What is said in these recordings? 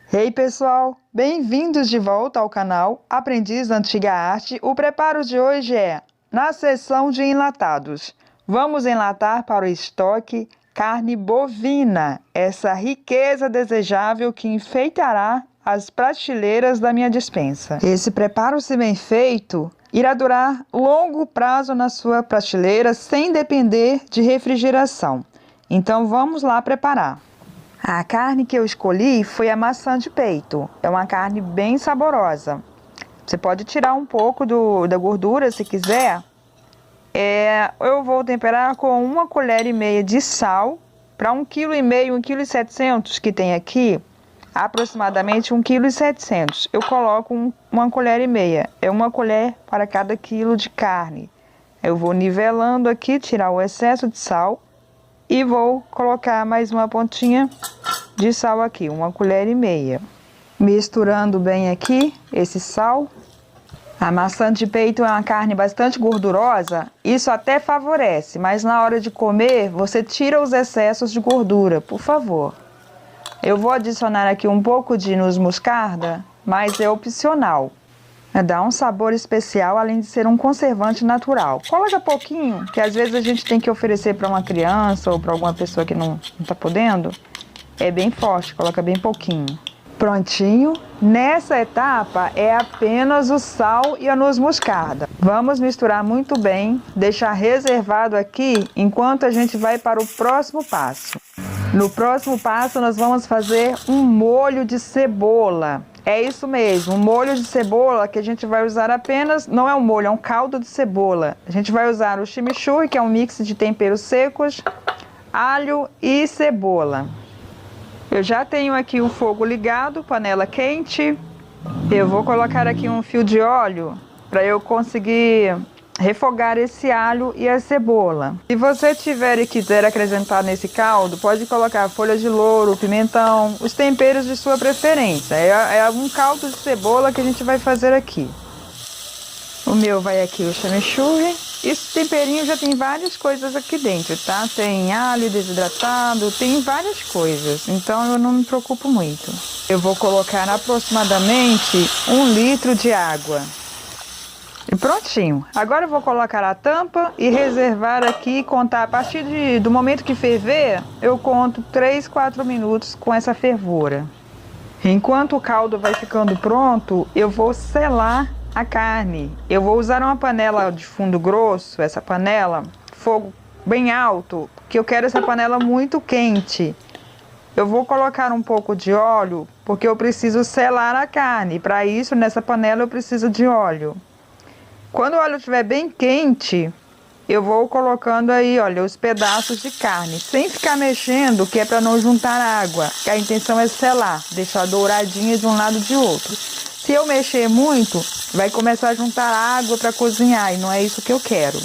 Hey pessoal, bem-vindos de volta ao canal Aprendiz da Antiga Arte. O preparo de hoje é na seção de enlatados. Vamos enlatar para o estoque carne bovina, essa riqueza desejável que enfeitará as prateleiras da minha despensa. Esse preparo, se bem feito, irá durar longo prazo na sua prateleira sem depender de refrigeração. Então vamos lá preparar. A carne que eu escolhi foi a maçã de peito. É uma carne bem saborosa. Você pode tirar um pouco da gordura se quiser. Eu vou temperar com 1,5 colher de sal para 1,5 kg, 1,7 kg que tem aqui, aproximadamente 1,7 kg. Eu coloco 1,5 colher. É 1 colher para cada quilo de carne. Eu vou nivelando aqui, tirar o excesso de sal e vou colocar mais uma pontinha de sal aqui, 1,5 colher. Misturando bem aqui esse sal. A maçã de peito é uma carne bastante gordurosa, isso até favorece, mas na hora de comer, você tira os excessos de gordura, por favor. Eu vou adicionar aqui um pouco de noz moscada, mas é opcional. Dá um sabor especial, além de ser um conservante natural. Coloca pouquinho, que às vezes a gente tem que oferecer para uma criança ou para alguma pessoa que não está podendo. É bem forte, coloca bem pouquinho. Prontinho. Nessa etapa é apenas o sal e a noz moscada. Vamos misturar muito bem, deixar reservado aqui enquanto a gente vai para o próximo passo. No próximo passo nós vamos fazer um molho de cebola. É isso mesmo, um molho de cebola que a gente vai usar apenas, não é um molho, é um caldo de cebola. A gente vai usar o chimichurri, que é um mix de temperos secos, alho e cebola. Eu já tenho aqui o fogo ligado, panela quente. Eu vou colocar aqui um fio de óleo para eu conseguir refogar esse alho e a cebola. Se você tiver e quiser acrescentar nesse caldo, pode colocar folha de louro, pimentão, os temperos de sua preferência. É um caldo de cebola que a gente vai fazer aqui. O meu vai aqui o chimichurri. Esse temperinho já tem várias coisas aqui dentro, tá? Tem alho desidratado, tem várias coisas, então eu não me preocupo muito. Eu vou colocar aproximadamente 1 litro de água. E prontinho. Agora eu vou colocar a tampa e reservar aqui, contar a partir do momento que ferver, eu conto 3, 4 minutos com essa fervura. Enquanto o caldo vai ficando pronto, eu vou selar a carne. Eu vou usar uma panela de fundo grosso, essa panela, fogo bem alto, que eu quero essa panela muito quente. Eu vou colocar um pouco de óleo, porque eu preciso selar a carne. Para isso, nessa panela eu preciso de óleo. Quando o óleo estiver bem quente, eu vou colocando aí, olha, os pedaços de carne, sem ficar mexendo, que é para não juntar água. Que a intenção é selar, deixar douradinha de um lado e de outro. Se eu mexer muito, vai começar a juntar água para cozinhar e não é isso que eu quero.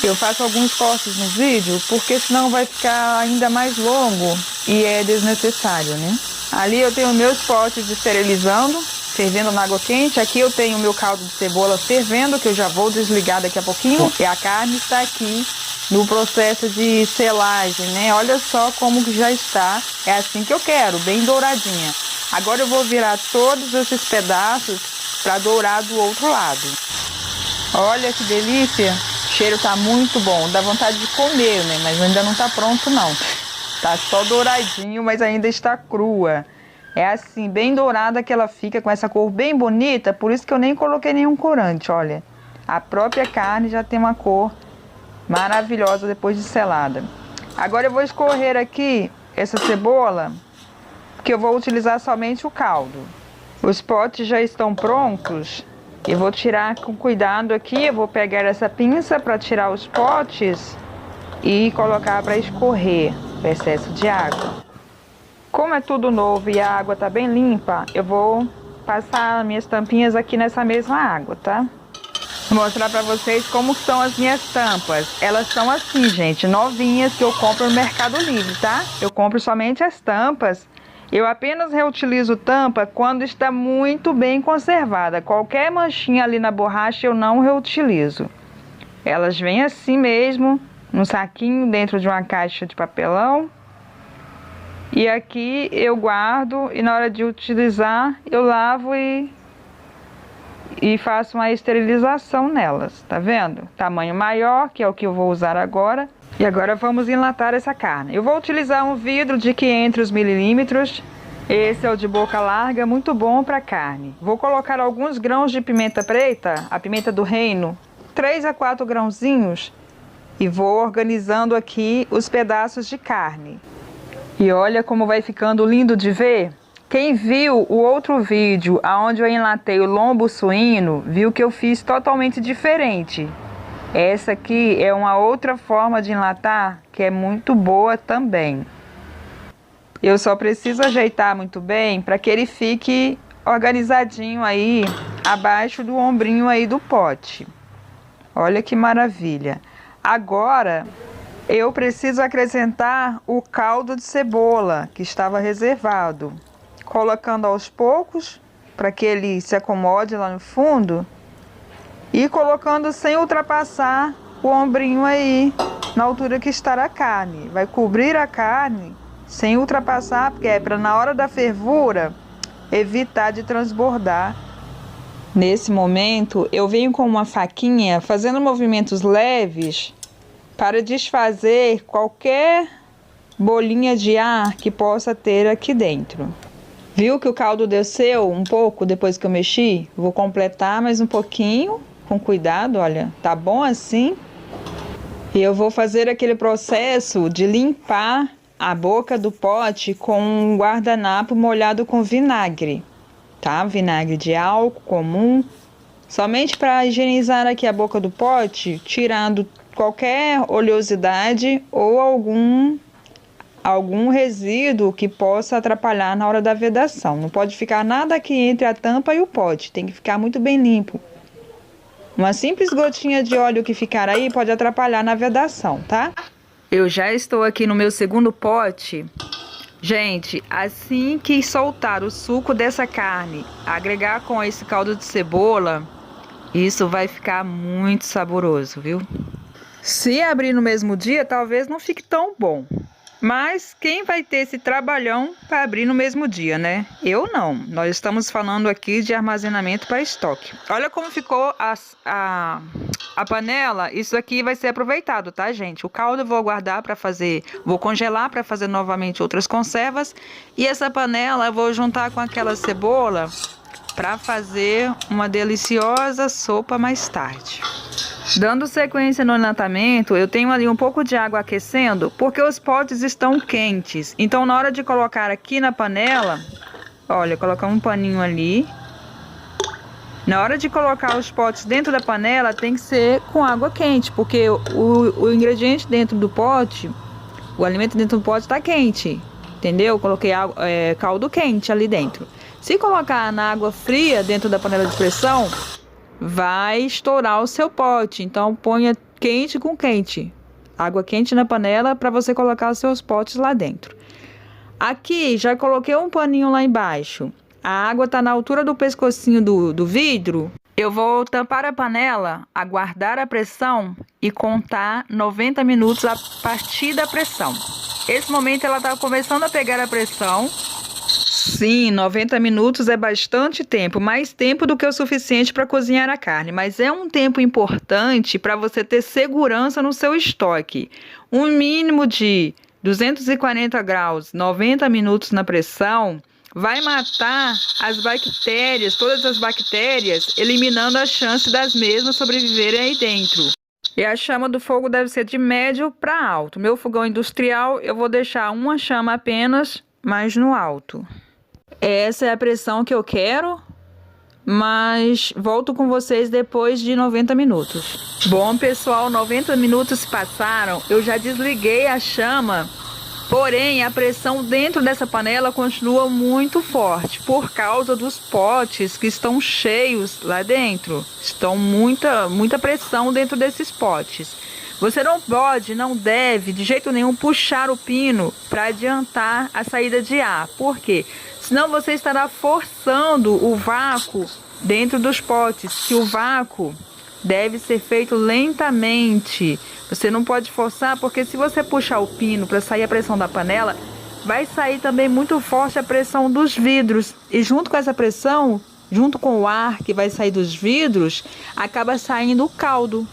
Eu faço alguns cortes no vídeo, porque senão vai ficar ainda mais longo e é desnecessário, né? Ali eu tenho meus potes esterilizando, fervendo na água quente. Aqui eu tenho o meu caldo de cebola fervendo, que eu já vou desligar daqui a pouquinho. E a carne está aqui no processo de selagem, né? Olha só como que já está. É assim que eu quero, bem douradinha. Agora eu vou virar todos esses pedaços para dourar do outro lado. Olha que delícia! O cheiro tá muito bom, dá vontade de comer, né? Mas ainda não tá pronto não. Tá só douradinho, mas ainda está crua. É assim, bem dourada que ela fica, com essa cor bem bonita, por isso que eu nem coloquei nenhum corante, olha. A própria carne já tem uma cor maravilhosa depois de selada. Agora eu vou escorrer aqui essa cebola, que eu vou utilizar somente o caldo. Os potes já estão prontos. Eu vou tirar com cuidado aqui, eu vou pegar essa pinça para tirar os potes e colocar para escorrer o excesso de água. Como é tudo novo e a água tá bem limpa, eu vou passar minhas tampinhas aqui nessa mesma água, tá? Vou mostrar para vocês como são as minhas tampas. Elas são assim, gente, novinhas, que eu compro no Mercado Livre, tá? Eu compro somente as tampas. Eu apenas reutilizo tampa quando está muito bem conservada. Qualquer manchinha ali na borracha eu não reutilizo. Elas vêm assim mesmo, num saquinho dentro de uma caixa de papelão. E aqui eu guardo e na hora de utilizar eu lavo e faço uma esterilização nelas, tá vendo? Tamanho maior, que é o que eu vou usar agora. E agora vamos enlatar essa carne. Eu vou utilizar um vidro de 500 mililímetros. Esse é o de boca larga, muito bom para carne. Vou colocar alguns grãos de pimenta preta, a pimenta do reino, 3 a 4 grãozinhos. E vou organizando aqui os pedaços de carne. E olha como vai ficando lindo de ver. Quem viu o outro vídeo onde eu enlatei o lombo suíno, viu que eu fiz totalmente diferente. Essa aqui é uma outra forma de enlatar que é muito boa também. Eu só preciso ajeitar muito bem para que ele fique organizadinho aí abaixo do ombrinho aí do pote. Olha que maravilha. Agora eu preciso acrescentar o caldo de cebola que estava reservado. Colocando aos poucos para que ele se acomode lá no fundo e colocando sem ultrapassar o ombrinho aí na altura que está a carne. Vai cobrir a carne sem ultrapassar, porque é para na hora da fervura evitar de transbordar. Nesse momento eu venho com uma faquinha fazendo movimentos leves para desfazer qualquer bolinha de ar que possa ter aqui dentro. Viu que o caldo desceu um pouco depois que eu mexi? Vou completar mais um pouquinho, com cuidado, olha, tá bom assim? E eu vou fazer aquele processo de limpar a boca do pote com um guardanapo molhado com vinagre, tá? Vinagre de álcool comum, somente para higienizar aqui a boca do pote, tirando qualquer oleosidade ou algum resíduo que possa atrapalhar na hora da vedação. Não pode ficar nada aqui entre a tampa e o pote, tem que ficar muito bem limpo. Uma simples gotinha de óleo que ficar aí pode atrapalhar na vedação, tá? Eu já estou aqui no meu segundo pote. Gente, assim que soltar o suco dessa carne, agregar com esse caldo de cebola, isso vai ficar muito saboroso, viu? Se abrir no mesmo dia, talvez não fique tão bom. Mas quem vai ter esse trabalhão para abrir no mesmo dia, né? Eu não. Nós estamos falando aqui de armazenamento para estoque. Olha como ficou a panela. Isso aqui vai ser aproveitado, tá, gente? O caldo eu vou guardar para fazer, vou congelar para fazer novamente outras conservas. E essa panela eu vou juntar com aquela cebola para fazer uma deliciosa sopa mais tarde. Dando sequência no enlatamento, eu tenho ali um pouco de água aquecendo, porque os potes estão quentes. Então, na hora de colocar aqui na panela, olha, colocar um paninho ali. Na hora de colocar os potes dentro da panela, tem que ser com água quente, porque o ingrediente dentro do pote, o alimento dentro do pote está quente, entendeu? Coloquei caldo quente ali dentro. Se colocar na água fria dentro da panela de pressão, vai estourar o seu pote. Então ponha quente com quente, água quente na panela para você colocar os seus potes lá dentro. Aqui já coloquei um paninho lá embaixo. A água está na altura do pescocinho do vidro. Eu vou tampar a panela, aguardar a pressão e contar 90 minutos a partir da pressão. Esse momento ela está começando a pegar a pressão. Sim, 90 minutos é bastante tempo, mais tempo do que o suficiente para cozinhar a carne, mas é um tempo importante para você ter segurança no seu estoque. Um mínimo de 240 graus, 90 minutos na pressão, vai matar as bactérias, todas as bactérias, eliminando a chance das mesmas sobreviverem aí dentro. E a chama do fogo deve ser de médio para alto. Meu fogão industrial eu vou deixar uma chama apenas, mas no alto. Essa é a pressão que eu quero, mas volto com vocês depois de 90 minutos. Bom, pessoal, 90 minutos passaram, eu já desliguei a chama, porém a pressão dentro dessa panela continua muito forte, por causa dos potes que estão cheios lá dentro. Estão muita pressão dentro desses potes. Você não pode, não deve, de jeito nenhum, puxar o pino para adiantar a saída de ar. Por quê? Senão você estará forçando o vácuo dentro dos potes, que o vácuo deve ser feito lentamente. Você não pode forçar, porque se você puxar o pino para sair a pressão da panela, vai sair também muito forte a pressão dos vidros. E junto com essa pressão, junto com o ar que vai sair dos vidros, acaba saindo o caldo.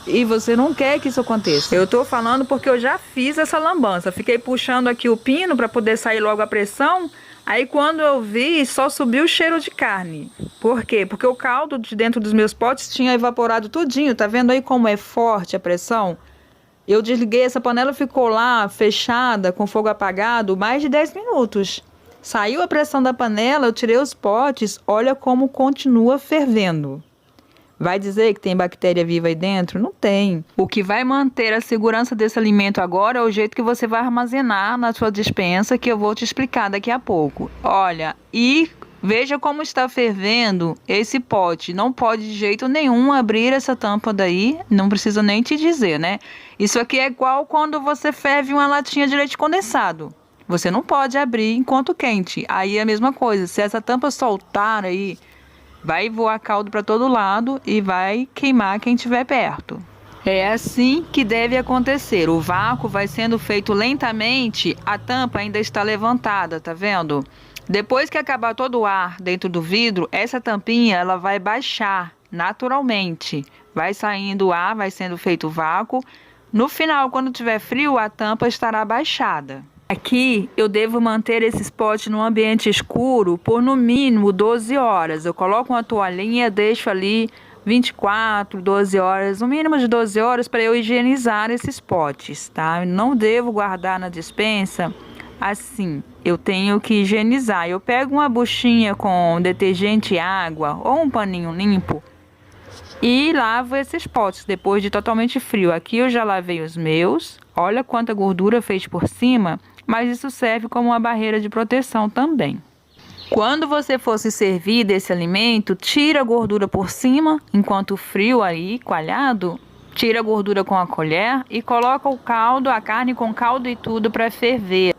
E você não quer que isso aconteça. Eu tô falando porque eu já fiz essa lambança. Fiquei puxando aqui o pino para poder sair logo a pressão. Aí quando eu vi, só subiu o cheiro de carne. Por quê? Porque o caldo de dentro dos meus potes tinha evaporado tudinho. Tá vendo aí como é forte a pressão? Eu desliguei essa panela, ficou lá fechada, com fogo apagado, mais de 10 minutos. Saiu a pressão da panela, eu tirei os potes, olha como continua fervendo. Vai dizer que tem bactéria viva aí dentro? Não tem. O que vai manter a segurança desse alimento agora é o jeito que você vai armazenar na sua despensa, que eu vou te explicar daqui a pouco. Olha, e veja como está fervendo esse pote. Não pode de jeito nenhum abrir essa tampa daí, não precisa nem te dizer, né? Isso aqui é igual quando você ferve uma latinha de leite condensado. Você não pode abrir enquanto quente. Aí é a mesma coisa, se essa tampa soltar aí, vai voar caldo para todo lado e vai queimar quem estiver perto. É assim que deve acontecer. O vácuo vai sendo feito lentamente, a tampa ainda está levantada, tá vendo? Depois que acabar todo o ar dentro do vidro, essa tampinha ela vai baixar naturalmente. Vai saindo o ar, vai sendo feito o vácuo. No final, quando tiver frio, a tampa estará baixada. Aqui eu devo manter esses potes num ambiente escuro por no mínimo 12 horas. Eu coloco uma toalhinha, deixo ali 24, 12 horas, no mínimo de 12 horas para eu higienizar esses potes, tá? Eu não devo guardar na despensa assim, eu tenho que higienizar. Eu pego uma buchinha com detergente e água ou um paninho limpo e lavo esses potes depois de totalmente frio. Aqui eu já lavei os meus, olha quanta gordura fez por cima. Mas isso serve como uma barreira de proteção também. Quando você for se servir desse alimento, tira a gordura por cima, enquanto frio aí, coalhado, tira a gordura com a colher e coloca o caldo, a carne com caldo e tudo para ferver.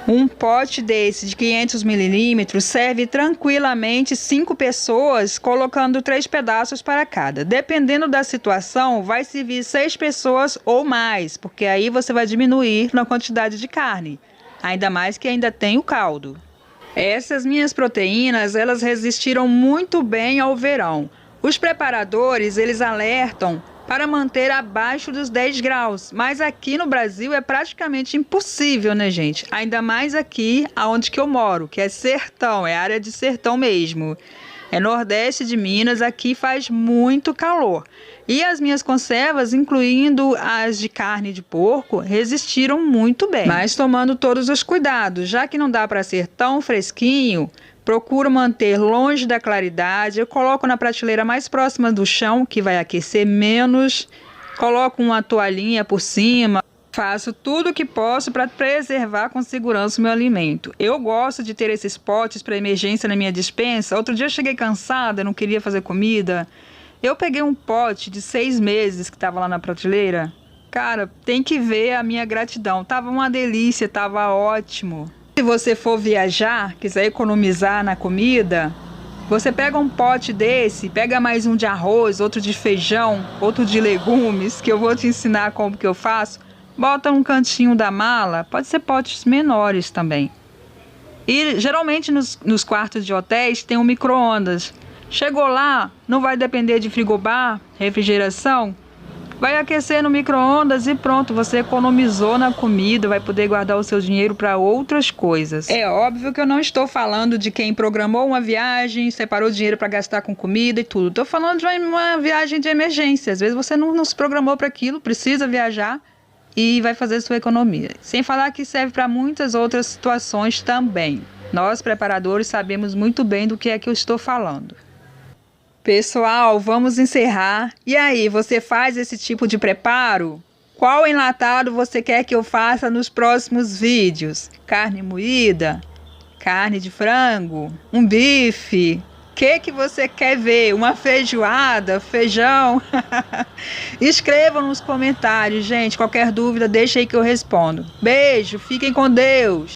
Um pote desse de 500 mililímetros serve tranquilamente 5 pessoas, colocando 3 pedaços para cada. Dependendo da situação, vai servir 6 pessoas ou mais, porque aí você vai diminuir na quantidade de carne. Ainda mais que ainda tem o caldo. Essas minhas proteínas, elas resistiram muito bem ao verão. Os preparadores, eles alertam para manter abaixo dos 10 graus. Mas aqui no Brasil é praticamente impossível, né, gente? Ainda mais aqui onde que eu moro, que é sertão, é área de sertão mesmo. É nordeste de Minas, aqui faz muito calor. E as minhas conservas, incluindo as de carne de porco, resistiram muito bem. Mas tomando todos os cuidados, já que não dá para ser tão fresquinho, procuro manter longe da claridade. Eu coloco na prateleira mais próxima do chão, que vai aquecer menos. Coloco uma toalhinha por cima. Faço tudo o que posso para preservar com segurança o meu alimento. Eu gosto de ter esses potes para emergência na minha despensa. Outro dia eu cheguei cansada, não queria fazer comida. Eu peguei um pote de 6 meses que estava lá na prateleira. Cara, tem que ver a minha gratidão. Tava uma delícia, tava ótimo. Se você for viajar, quiser economizar na comida, você pega um pote desse, pega mais um de arroz, outro de feijão, outro de legumes, que eu vou te ensinar como que eu faço. Bota um cantinho da mala, pode ser potes menores também. E geralmente nos quartos de hotéis tem um micro-ondas. Chegou lá, não vai depender de frigobar, refrigeração. Vai aquecer no micro-ondas e pronto, você economizou na comida, vai poder guardar o seu dinheiro para outras coisas. É óbvio que eu não estou falando de quem programou uma viagem, separou dinheiro para gastar com comida e tudo. Estou falando de uma viagem de emergência. Às vezes você não se programou para aquilo, precisa viajar e vai fazer sua economia. Sem falar que serve para muitas outras situações também. Nós, preparadores, sabemos muito bem do que é que eu estou falando. Pessoal, vamos encerrar. E aí, você faz esse tipo de preparo? Qual enlatado você quer que eu faça nos próximos vídeos? Carne moída? Carne de frango? Um bife? O que você quer ver? Uma feijoada? Feijão? Escrevam nos comentários, gente. Qualquer dúvida, deixa aí que eu respondo. Beijo, fiquem com Deus!